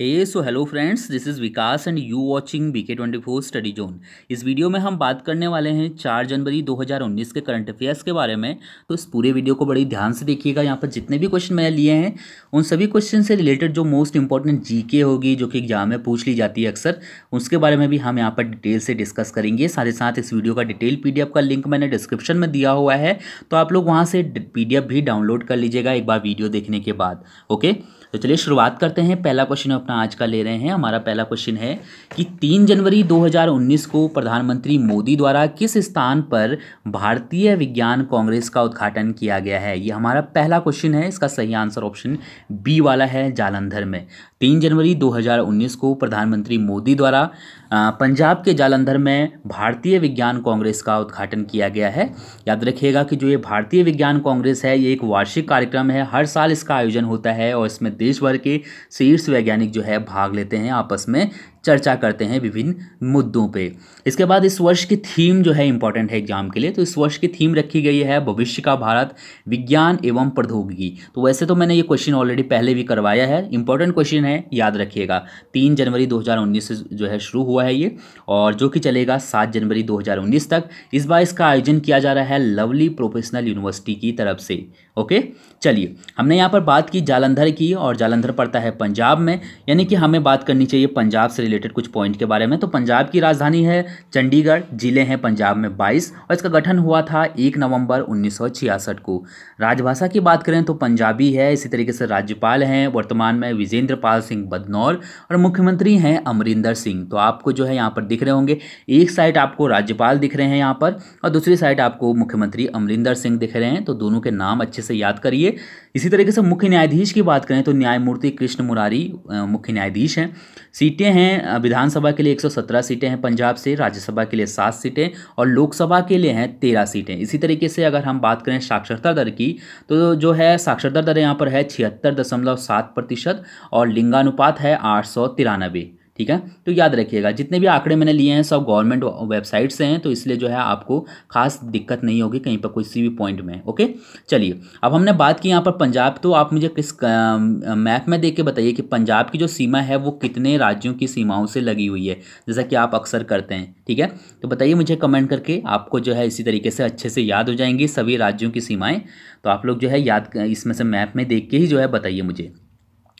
Hello friends, this is Vikas and you watching BK24 study zone. इस video में हम बात करने वाले हैं 4 जनवरी 2019 के करंट अफेयर्स के बारे में। तो इस पूरे वीडियो को बड़ी ध्यान से देखिएगा। यहाँ पर जितने भी क्वेश्चन मैंने लिए हैं उन सभी क्वेश्चन से रिलेटेड जो मोस्ट इंपॉर्टेंट जीके होगी, जो कि एग्जाम में पूछ ली जाती है अक्सर, उसके बारे में भी हम यहाँ पर डिटेल से डिस्कस करेंगे। साथ ही साथ इस वीडियो का डिटेल PDF का लिंक मैंने डिस्क्रिप्शन में दिया हुआ है, तो आप लोग वहाँ से PDF भी डाउनलोड कर लीजिएगा एक बार वीडियो देखने के बाद। ओके, तो चलिए शुरुआत करते हैं। पहला क्वेश्चन अपना आज का ले रहे हैं। हमारा पहला क्वेश्चन है कि 3 जनवरी 2019 को प्रधानमंत्री मोदी द्वारा किस स्थान पर भारतीय विज्ञान कांग्रेस का उद्घाटन किया गया है। ये हमारा पहला क्वेश्चन है। इसका सही आंसर ऑप्शन बी वाला है, जालंधर में। 3 जनवरी 2019 को प्रधानमंत्री मोदी द्वारा पंजाब के जालंधर में भारतीय विज्ञान कांग्रेस का उद्घाटन किया गया है। याद रखिएगा कि जो ये भारतीय विज्ञान कांग्रेस है, ये एक वार्षिक कार्यक्रम है। हर साल इसका आयोजन होता है और इसमें देश भर के शीर्ष वैज्ञानिक जो है भाग लेते हैं, आपस में चर्चा करते हैं विभिन्न मुद्दों पे। इसके बाद इस वर्ष की थीम जो है इंपॉर्टेंट है एग्जाम के लिए। तो इस वर्ष की थीम रखी गई है भविष्य का भारत, विज्ञान एवं प्रौद्योगिकी। तो वैसे तो मैंने ये क्वेश्चन ऑलरेडी पहले भी करवाया है, इंपॉर्टेंट क्वेश्चन है, याद रखिएगा। 3 जनवरी 2019 से जो है शुरू हुआ है ये, और जो कि चलेगा 7 जनवरी 2019 तक। इस बार इसका आयोजन किया जा रहा है लवली प्रोफेशनल यूनिवर्सिटी की तरफ से। ओके, चलिए, हमने यहाँ पर बात की जालंधर की, और जालंधर पड़ता है पंजाब में, यानी कि हमें बात करनी चाहिए पंजाब से रिलेटेड कुछ पॉइंट के बारे में। तो पंजाब की राजधानी है चंडीगढ़, जिले हैं पंजाब में 22, और इसका गठन हुआ था 1 नवंबर 1966 को। राजभाषा की बात करें तो पंजाबी है। इसी तरीके से राज्यपाल हैं वर्तमान में विजेंद्र पाल सिंह बदनौर, और मुख्यमंत्री हैं अमरिंदर सिंह। तो आपको जो है यहाँ पर दिख रहे होंगे, एक साइड आपको राज्यपाल दिख रहे हैं यहाँ पर, और दूसरी साइड आपको मुख्यमंत्री अमरिंदर सिंह दिख रहे हैं। तो दोनों के नाम अच्छे से याद करिए। इसी तरीके से मुख्य न्यायाधीश की बात करें तो न्यायमूर्ति कृष्ण मुरारी मुख्य न्यायाधीश हैं। सीटें हैं विधानसभा के लिए 117 सीटें हैं पंजाब से, राज्यसभा के लिए 7 सीटें, और लोकसभा के लिए हैं 13 सीटें। इसी तरीके से अगर हम बात करें साक्षरता दर की, तो जो है साक्षरता दर यहाँ पर है 76.7%, और लिंगानुपात है 893। ठीक है, तो याद रखिएगा जितने भी आंकड़े मैंने लिए हैं सब गवर्नमेंट वेबसाइट से हैं, तो इसलिए जो है आपको खास दिक्कत नहीं होगी कहीं पर किसी भी पॉइंट में। ओके, चलिए, अब हमने बात की यहाँ पर पंजाब। तो आप मुझे किस मैप में देख के बताइए कि पंजाब की जो सीमा है वो कितने राज्यों की सीमाओं से लगी हुई है, जैसा कि आप अक्सर करते हैं। ठीक है, तो बताइए मुझे कमेंट करके, आपको जो है इसी तरीके से अच्छे से याद हो जाएंगी सभी राज्यों की सीमाएँ। तो आप लोग जो है याद इसमें से मैप में देख के ही जो है बताइए मुझे।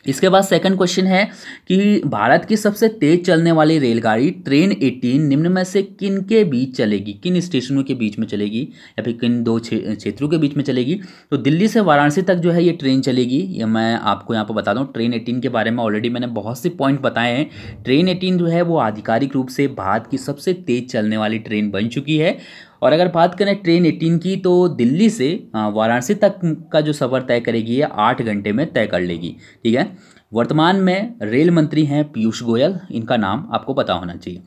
इसके बाद सेकंड क्वेश्चन है कि भारत की सबसे तेज चलने वाली रेलगाड़ी ट्रेन 18 निम्न में से किन के बीच चलेगी, किन स्टेशनों के बीच में चलेगी, या फिर किन दो क्षेत्रों के बीच में चलेगी। तो दिल्ली से वाराणसी तक जो है ये ट्रेन चलेगी। ये मैं आपको यहाँ पर बता दूँ, ट्रेन 18 के बारे में ऑलरेडी मैंने बहुत से पॉइंट बताए हैं। ट्रेन 18 जो है वो आधिकारिक रूप से भारत की सबसे तेज चलने वाली ट्रेन बन चुकी है। और अगर बात करें ट्रेन 18 की, तो दिल्ली से वाराणसी तक का जो सफ़र तय करेगी ये 8 घंटे में तय कर लेगी। ठीक है, वर्तमान में रेल मंत्री हैं पीयूष गोयल, इनका नाम आपको पता होना चाहिए।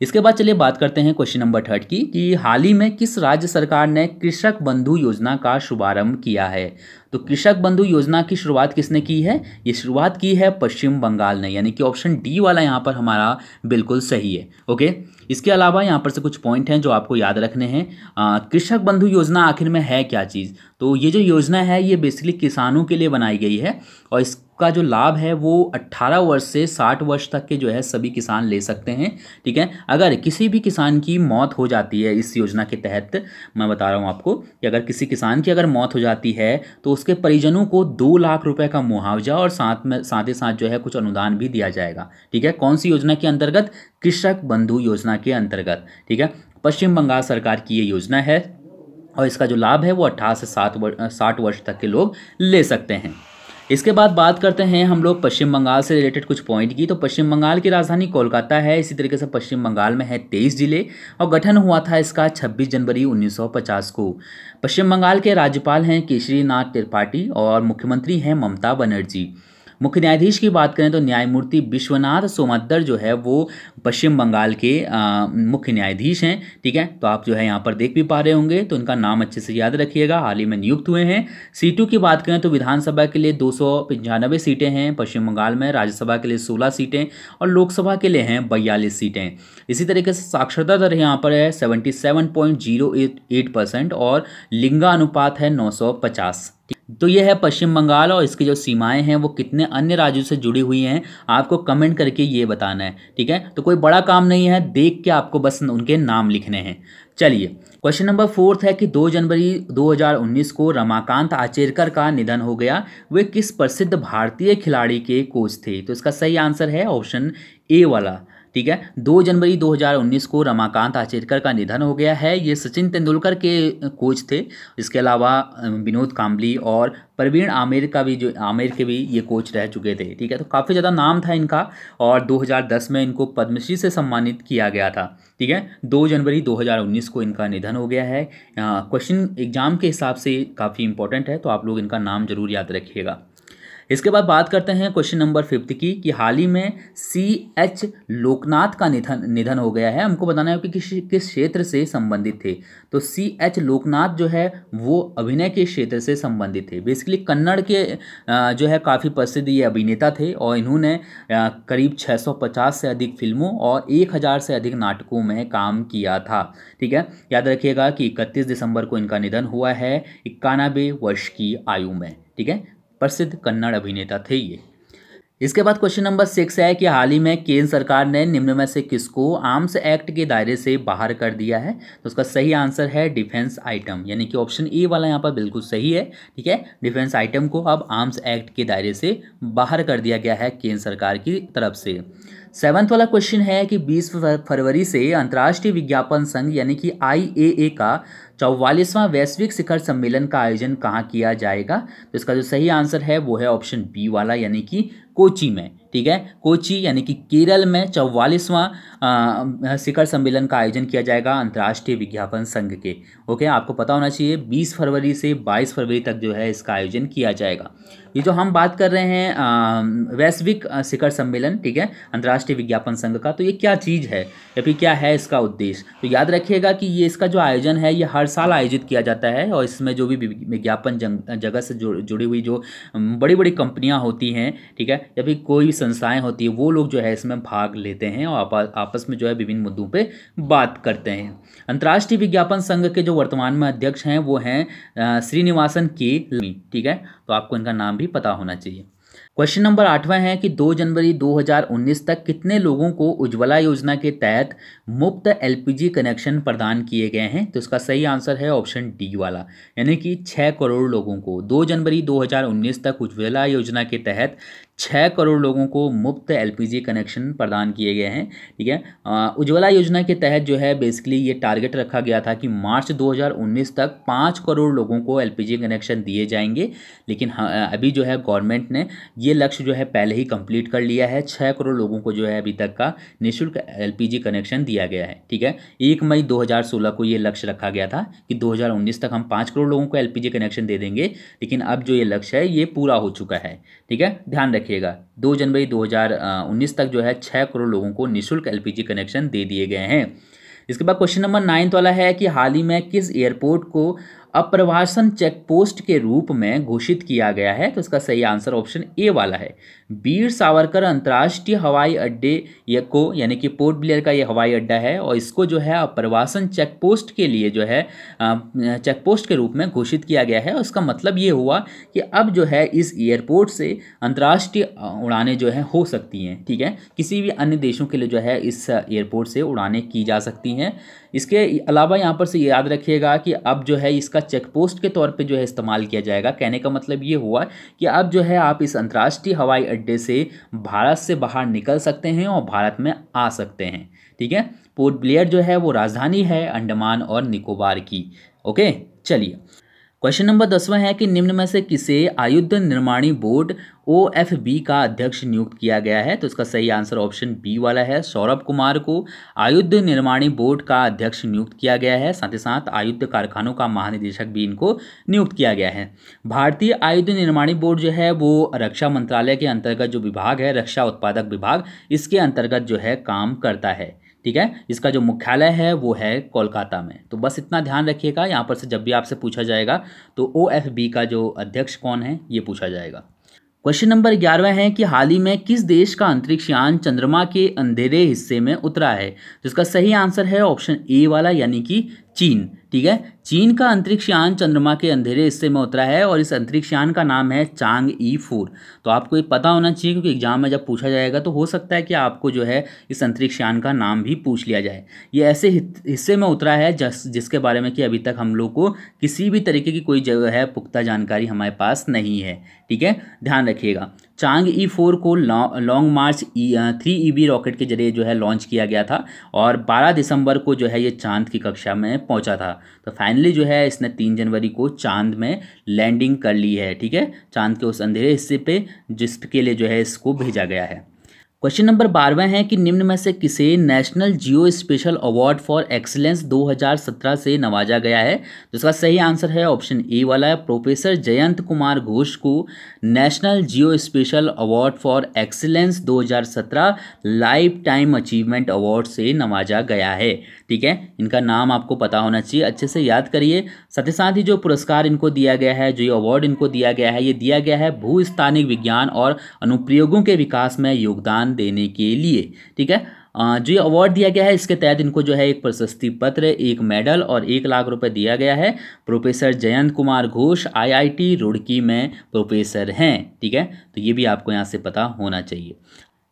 इसके बाद चलिए बात करते हैं क्वेश्चन नंबर 3 की, कि हाल ही में किस राज्य सरकार ने कृषक बंधु योजना का शुभारंभ किया है। तो कृषक बंधु योजना की शुरुआत किसने की है, ये शुरुआत की है पश्चिम बंगाल ने, यानी कि ऑप्शन डी वाला यहाँ पर हमारा बिल्कुल सही है। ओके, इसके अलावा यहाँ पर से कुछ पॉइंट हैं जो आपको याद रखने हैं। कृषक बंधु योजना आखिर में है क्या चीज़। तो ये जो योजना है ये बेसिकली किसानों के लिए बनाई गई है, और इसका जो लाभ है वो 18 वर्ष से 60 वर्ष तक के जो है सभी किसान ले सकते हैं। ठीक है, अगर किसी भी किसान की मौत हो जाती है इस योजना के तहत, मैं बता रहा हूँ आपको कि अगर किसी किसान की अगर मौत हो जाती है तो उसके परिजनों को 2 लाख रुपए का मुआवजा, और साथ ही साथ जो है कुछ अनुदान भी दिया जाएगा। ठीक है, कौन सी योजना के अंतर्गत, कृषक बंधु योजना के अंतर्गत। ठीक है, पश्चिम बंगाल सरकार की ये योजना है, और इसका जो लाभ है वो 18 से 60 वर्ष तक के लोग ले सकते हैं। इसके बाद बात करते हैं हम लोग पश्चिम बंगाल से रिलेटेड कुछ पॉइंट की। तो पश्चिम बंगाल की राजधानी कोलकाता है। इसी तरीके से पश्चिम बंगाल में है 23 जिले, और गठन हुआ था इसका 26 जनवरी 1950 को। पश्चिम बंगाल के राज्यपाल हैं केशरीनाथ त्रिपाठी, और मुख्यमंत्री हैं ममता बनर्जी। मुख्य न्यायाधीश की बात करें तो न्यायमूर्ति विश्वनाथ सोमद्दर जो है वो पश्चिम बंगाल के मुख्य न्यायाधीश हैं। ठीक है, तो आप जो है यहाँ पर देख भी पा रहे होंगे, तो इनका नाम अच्छे से याद रखिएगा, हाल ही में नियुक्त हुए हैं। सीटों की बात करें तो विधानसभा के लिए 295 सीटें हैं पश्चिम बंगाल में, राज्यसभा के लिए 16 सीटें, और लोकसभा के लिए हैं 42 सीटें। इसी तरीके से साक्षरता दर यहाँ पर है 77.08%, और लिंगानुपात है 950। तो ये है पश्चिम बंगाल, और इसकी जो सीमाएं हैं वो कितने अन्य राज्यों से जुड़ी हुई हैं आपको कमेंट करके ये बताना है, ठीक है। तो कोई बड़ा काम नहीं है, देख के आपको बस उनके नाम लिखने हैं। चलिए, क्वेश्चन नंबर 4 है कि 2 जनवरी 2019 को रमाकांत आचरेकर का निधन हो गया। वे किस प्रसिद्ध भारतीय खिलाड़ी के कोच थे? तो इसका सही आंसर है ऑप्शन ए वाला, ठीक है। 2 जनवरी 2019 को रमाकांत आचरेकर का निधन हो गया है। ये सचिन तेंदुलकर के कोच थे। इसके अलावा विनोद कांबली और प्रवीण आमिर के भी ये कोच रह चुके थे, ठीक है। तो काफ़ी ज़्यादा नाम था इनका, और 2010 में इनको पद्मश्री से सम्मानित किया गया था, ठीक है। 2 जनवरी 2019 को इनका निधन हो गया है। क्वेश्चन एग्जाम के हिसाब से काफ़ी इंपॉर्टेंट है, तो आप लोग इनका नाम जरूर याद रखिएगा। इसके बाद बात करते हैं क्वेश्चन नंबर 5 की, कि हाल ही में CH लोकनाथ का निधन हो गया है। हमको बताना है कि किस क्षेत्र से संबंधित थे। तो CH लोकनाथ जो है वो अभिनय के क्षेत्र से संबंधित थे। बेसिकली कन्नड़ के जो है काफ़ी प्रसिद्ध ये अभिनेता थे, और इन्होंने करीब 650 से अधिक फिल्मों और 1000 से अधिक नाटकों में काम किया था, ठीक है। याद रखिएगा कि 31 दिसंबर को इनका निधन हुआ है 91 वर्ष की आयु में, ठीक है। प्रसिद्ध कन्नड़ अभिनेता थे ये। इसके बाद क्वेश्चन नंबर 6 है कि हाल ही में केंद्र सरकार ने निम्न में से किसको आर्म्स एक्ट के दायरे से बाहर कर दिया है? तो उसका सही आंसर है डिफेंस आइटम, यानी कि ऑप्शन ए वाला यहाँ पर बिल्कुल सही है, ठीक है। डिफेंस आइटम को अब आर्म्स एक्ट के दायरे से बाहर कर दिया गया है केंद्र सरकार की तरफ से। 7वां वाला क्वेश्चन है कि 20 फरवरी से अंतर्राष्ट्रीय विज्ञापन संघ यानी कि IAA का 44वां वैश्विक शिखर सम्मेलन का आयोजन कहाँ किया जाएगा? तो इसका जो सही आंसर है वो है ऑप्शन बी वाला, यानी कि कोची में, ठीक है। कोची यानी कि केरल में 44वां शिखर सम्मेलन का आयोजन किया जाएगा अंतर्राष्ट्रीय विज्ञापन संघ के। ओके, आपको पता होना चाहिए 20 फरवरी से 22 फरवरी तक जो है इसका आयोजन किया जाएगा। ये जो हम बात कर रहे हैं वैश्विक शिखर सम्मेलन, ठीक है, अंतर्राष्ट्रीय विज्ञापन संघ का, तो ये क्या चीज़ है या फिर क्या है इसका उद्देश्य? तो याद रखिएगा कि ये इसका जो आयोजन है ये हर साल आयोजित किया जाता है, और इसमें जो भी विज्ञापन जगत से जुड़ी हुई जो बड़ी बड़ी कंपनियां होती हैं, ठीक है, या फिर कोई भी संस्थाएं होती है, वो लोग जो है इसमें भाग लेते हैं और आपस में जो है विभिन्न मुद्दों पे बात करते हैं। अंतर्राष्ट्रीय विज्ञापन संघ के जो वर्तमान में अध्यक्ष हैं वो हैं श्रीनिवासन के, ठीक है। तो आपको इनका नाम भी पता होना चाहिए। क्वेश्चन नंबर 8वां है कि 2 जनवरी 2019 तक कितने लोगों को उज्ज्वला योजना के तहत मुफ्त LPG कनेक्शन प्रदान किए गए हैं? तो इसका सही आंसर है ऑप्शन डी वाला, यानी कि 6 करोड़ लोगों को 2 जनवरी 2019 तक उज्ज्वला योजना के तहत 6 करोड़ लोगों को मुफ्त LPG कनेक्शन प्रदान किए गए हैं, ठीक है। उज्ज्वला योजना के तहत जो है बेसिकली ये टारगेट रखा गया था कि मार्च 2019 तक 5 करोड़ लोगों को LPG कनेक्शन दिए जाएंगे, लेकिन अभी जो है गवर्नमेंट ने ये लक्ष्य जो है पहले ही कंप्लीट कर लिया है। 6 करोड़ लोगों को जो है अभी तक का निःशुल्क LPG कनेक्शन दिया गया है, ठीक है। 1 मई 2016 को ये लक्ष्य रखा गया था कि 2019 तक हम 5 करोड़ लोगों को LPG कनेक्शन दे देंगे, लेकिन अब जो ये लक्ष्य है ये पूरा हो चुका है, ठीक है। ध्यान रखिएगा 2 जनवरी 2019 तक जो है 6 करोड़ लोगों को निःशुल्क LPG कनेक्शन दे दिए गए हैं। इसके बाद क्वेश्चन नंबर 9 वाला है कि हाल ही में किस एयरपोर्ट को अप्रवासन चेक पोस्ट के रूप में घोषित किया गया है? तो इसका सही आंसर ऑप्शन ए वाला है, वीर सावरकर अंतर्राष्ट्रीय हवाई अड्डे को, यानी कि पोर्ट ब्लेयर का ये हवाई अड्डा है, और इसको जो है अप्रवासन चेक पोस्ट के लिए जो है चेक पोस्ट के रूप में घोषित किया गया है। और इसका मतलब ये हुआ कि अब जो है इस एयरपोर्ट से अंतर्राष्ट्रीय उड़ानें जो है हो सकती हैं, ठीक है। किसी भी अन्य देशों के लिए जो है इस एयरपोर्ट से उड़ानें की जा सकती हैं। इसके अलावा यहाँ पर से याद रखिएगा कि अब जो है इसका चेक पोस्ट के तौर पे जो है इस्तेमाल किया जाएगा। कहने का मतलब ये हुआ कि अब जो है आप इस अंतर्राष्ट्रीय हवाई अड्डे से भारत से बाहर निकल सकते हैं और भारत में आ सकते हैं, ठीक है। पोर्ट ब्लेयर जो है वो राजधानी है अंडमान और निकोबार की। ओके, चलिए क्वेश्चन नंबर 10वां है कि निम्न में से किसे आयुध निर्माणी बोर्ड OFB का अध्यक्ष नियुक्त किया गया है? तो इसका सही आंसर ऑप्शन बी वाला है, सौरभ कुमार को आयुध निर्माणी बोर्ड का अध्यक्ष नियुक्त किया गया है। साथ ही साथ आयुध कारखानों का महानिदेशक भी इनको नियुक्त किया गया है। भारतीय आयुध निर्माणी बोर्ड जो है वो रक्षा मंत्रालय के अंतर्गत जो विभाग है, रक्षा उत्पादक विभाग, इसके अंतर्गत जो है काम करता है, ठीक है। इसका जो मुख्यालय है वो है कोलकाता में। तो बस इतना ध्यान रखिएगा, यहाँ पर से जब भी आपसे पूछा जाएगा तो OFB का जो अध्यक्ष कौन है ये पूछा जाएगा। क्वेश्चन नंबर 11वां है कि हाल ही में किस देश का अंतरिक्ष यान चंद्रमा के अंधेरे हिस्से में उतरा है? तो इसका सही आंसर है ऑप्शन ए वाला, यानी कि चीन। ठीक है, चीन का अंतरिक्ष यान चंद्रमा के अंधेरे हिस्से में उतरा है और इस अंतरिक्ष यान का नाम है चांग-ई 4। तो आपको ये पता होना चाहिए, क्योंकि एग्जाम में जब पूछा जाएगा तो हो सकता है कि आपको जो है इस अंतरिक्ष यान का नाम भी पूछ लिया जाए। ये ऐसे हिस्से में उतरा है जिसके बारे में कि अभी तक हम लोग को किसी भी तरीके की कोई जो है पुख्ता जानकारी हमारे पास नहीं है। ठीक है, ध्यान रखिएगा। चांग-ई 4 को लॉन्ग मार्च 3 रॉकेट के जरिए जो है लॉन्च किया गया था और 12 दिसंबर को जो है ये चांद की कक्षा में पहुंचा था। तो फाइनली जो है इसने 3 जनवरी को चांद में लैंडिंग कर ली है। ठीक है, चांद के उस अंधेरे हिस्से पे जिसके लिए जो है इसको भेजा गया है। क्वेश्चन नंबर 12 है कि निम्न में से किसे national Jio special award for excellence 2017 से नवाजा गया है। तो इसका सही आंसर है ऑप्शन ए वाला है, प्रोफेसर जयंत कुमार घोष को national Jio special award for excellence 2017 life time achievement award से नवाजा गया है। ठीक है, इनका नाम आपको पता होना चाहिए, अच्छे से याद करिए। साथ ही साथ ही जो पुरस्कार इनको दिया गया है, जो ये अवार्ड इनको दिया गया है, ये दिया गया है भूस्थानिक विज्ञान और अनुप्रयोगों के विकास में योगदान देने के लिए। ठीक है, जो ये अवार्ड दिया गया है इसके तहत इनको जो है एक प्रशस्ति पत्र, एक मेडल और 1 लाख रुपए दिया गया है। प्रोफेसर जयंत कुमार घोष IIT रुड़की में प्रोफेसर हैं। ठीक है, तो ये भी आपको यहाँ से पता होना चाहिए।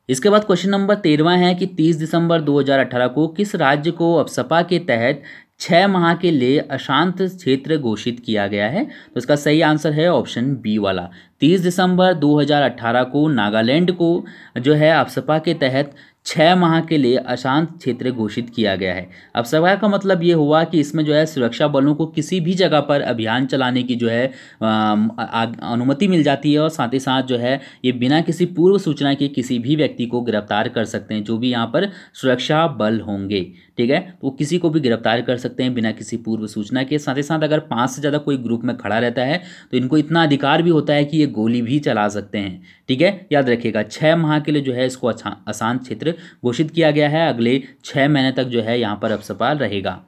इसके बाद क्वेश्चन नंबर 13 है कि 30 दिसंबर 2018 को किस राज्य को अपसपा के तहत 6 माह के लिए अशांत क्षेत्र घोषित किया गया है। तो इसका सही आंसर है ऑप्शन बी वाला। 30 दिसंबर 2018 को नागालैंड को जो है अपसपा के तहत 6 माह के लिए अशांत क्षेत्र घोषित किया गया है। अपसपा का मतलब ये हुआ कि इसमें जो है सुरक्षा बलों को किसी भी जगह पर अभियान चलाने की जो है अनुमति मिल जाती है और साथ ही साथ जो है ये बिना किसी पूर्व सूचना के किसी भी व्यक्ति को गिरफ्तार कर सकते हैं, जो भी यहाँ पर सुरक्षा बल होंगे। ठीक है, तो किसी को भी गिरफ्तार कर सकते हैं बिना किसी पूर्व सूचना के। साथ ही साथ अगर 5 से ज़्यादा कोई ग्रुप में खड़ा रहता है तो इनको इतना अधिकार भी होता है कि ये गोली भी चला सकते हैं। ठीक है, याद रखिएगा 6 माह के लिए जो है इसको अशांत क्षेत्र घोषित किया गया है। अगले 6 महीने तक जो है यहाँ पर अपसपा रहेगा।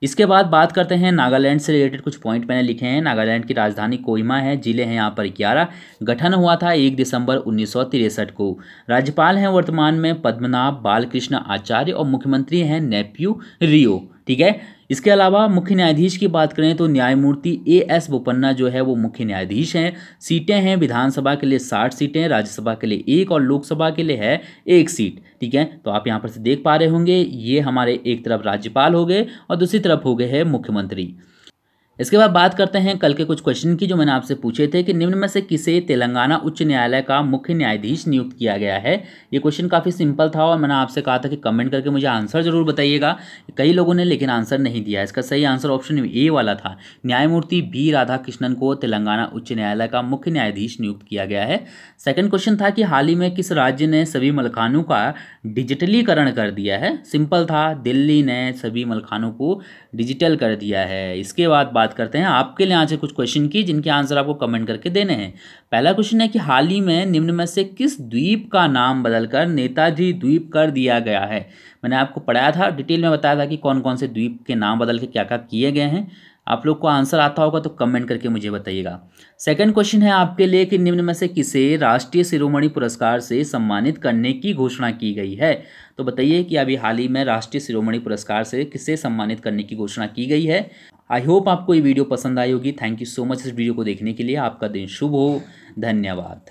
इसके बाद बात करते हैं नागालैंड से रिलेटेड कुछ पॉइंट मैंने लिखे हैं। नागालैंड की राजधानी कोहिमा है, जिले हैं यहाँ पर 11। गठन हुआ था 1 दिसंबर 1963 को। राज्यपाल हैं वर्तमान में पद्मनाभ बालकृष्ण आचार्य और मुख्यमंत्री हैं नेफ्यू रियो। ठीक है, इसके अलावा मुख्य न्यायाधीश की बात करें तो न्यायमूर्ति AS बोपन्ना जो है वो मुख्य न्यायाधीश हैं। सीटें हैं विधानसभा के लिए 60 सीटें, राज्यसभा के लिए 1 और लोकसभा के लिए है 1 सीट। ठीक है, तो आप यहाँ पर से देख पा रहे होंगे ये हमारे एक तरफ राज्यपाल हो गए और दूसरी तरफ हो गए हैं मुख्यमंत्री। इसके बाद बात करते हैं कल के कुछ क्वेश्चन की जो मैंने आपसे पूछे थे कि निम्न में से किसे तेलंगाना उच्च न्यायालय का मुख्य न्यायाधीश नियुक्त किया गया है। ये क्वेश्चन काफ़ी सिंपल था और मैंने आपसे कहा था कि कमेंट करके मुझे आंसर जरूर बताइएगा। कई लोगों ने लेकिन आंसर नहीं दिया। इसका सही आंसर ऑप्शन ए वाला था, न्यायमूर्ति B राधाकृष्णन को तेलंगाना उच्च न्यायालय का मुख्य न्यायाधीश नियुक्त किया गया है। सेकंड क्वेश्चन था कि हाल ही में किस राज्य ने सभी मलखानों का डिजिटलीकरण कर दिया है। सिंपल था, दिल्ली ने सभी मलखानों को डिजिटल कर दिया है। इसके बाद बात करते हैं आपके लिए आज कुछ क्वेश्चन की जिनके आंसर आपको कमेंट करके देने हैं। पहला क्वेश्चन है कि हाल ही में निम्न में से किस द्वीप का नाम बदलकर नेताजी द्वीप कर दिया गया है। मैंने आपको पढ़ाया था, डिटेल में बताया था कि कौन कौन से द्वीप के नाम बदल के क्या क्या किए गए हैं। आप लोग को आंसर आता होगा तो कमेंट करके मुझे बताइएगा। सेकंड क्वेश्चन है आपके लिए कि निम्न में से किसे राष्ट्रीय शिरोमणि पुरस्कार से सम्मानित करने की घोषणा की गई है। तो बताइए कि अभी हाल ही में राष्ट्रीय शिरोमणि पुरस्कार से किसे सम्मानित करने की घोषणा की गई है। आई होप आपको ये वीडियो पसंद आई होगी। थैंक यू सो मच इस वीडियो को देखने के लिए। आपका दिन शुभ हो। धन्यवाद।